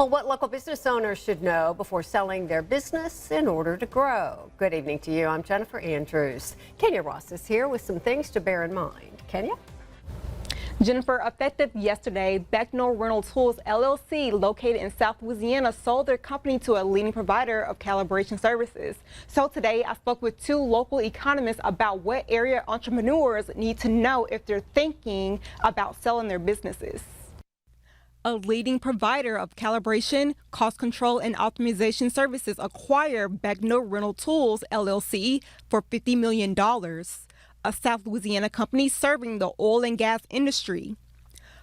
Well, what local business owners should know before selling their business in order to grow. Good evening to you. I'm Jennifer Andrews. Kenya Ross is here with some things to bear in mind. Kenya? Jennifer, effective yesterday, Becknell Rental Tools LLC, located in South Louisiana, sold their company to a leading provider of calibration services. So today, I spoke with two local economists about what area entrepreneurs need to know if they're thinking about selling their businesses. A leading provider of calibration, cost control, and optimization services acquired Becknell Rental Tools LLC for $50 million. A South Louisiana company serving the oil and gas industry.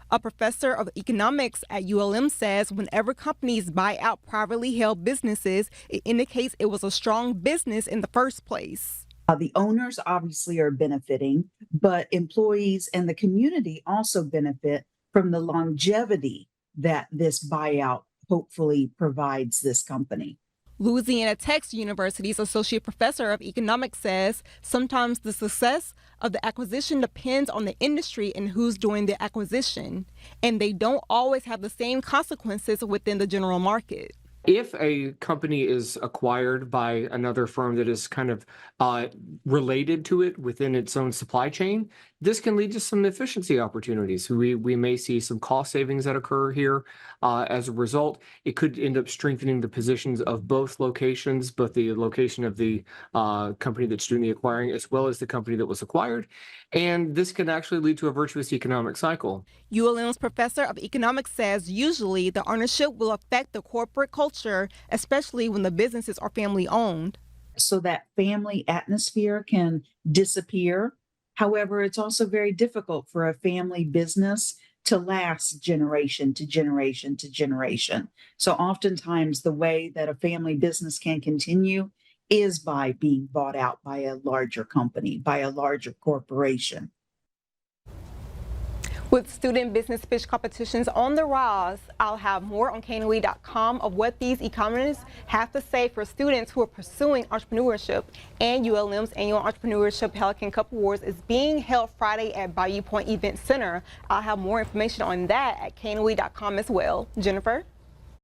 A professor of economics at ULM says whenever companies buy out privately held businesses, it indicates it was a strong business in the first place. The owners obviously are benefiting, but employees and the community also benefit from the longevity that this buyout hopefully provides this company. Louisiana Tech University's associate professor of economics says sometimes the success of the acquisition depends on the industry and who's doing the acquisition, and they don't always have the same consequences within the general market. If a company is acquired by another firm that is kind of related to it within its own supply chain, this can lead to some efficiency opportunities. We may see some cost savings that occur here. As a result, it could end up strengthening the positions of both locations, both the location of the company that's doing the acquiring as well as the company that was acquired. And this can actually lead to a virtuous economic cycle. ULM's professor of economics says usually the ownership will affect the corporate culture, especially when the businesses are family owned. So that family atmosphere can disappear. However, it's also very difficult for a family business to last generation to generation to generation. So oftentimes the way that a family business can continue is by being bought out by a larger company, by a larger corporation. With student business pitch competitions on the rise, I'll have more on KNOE.com of what these economists have to say for students who are pursuing entrepreneurship. And ULM's annual Entrepreneurship Pelican Cup Awards is being held Friday at Bayou Point Event Center. I'll have more information on that at KNOE.com as well. Jennifer?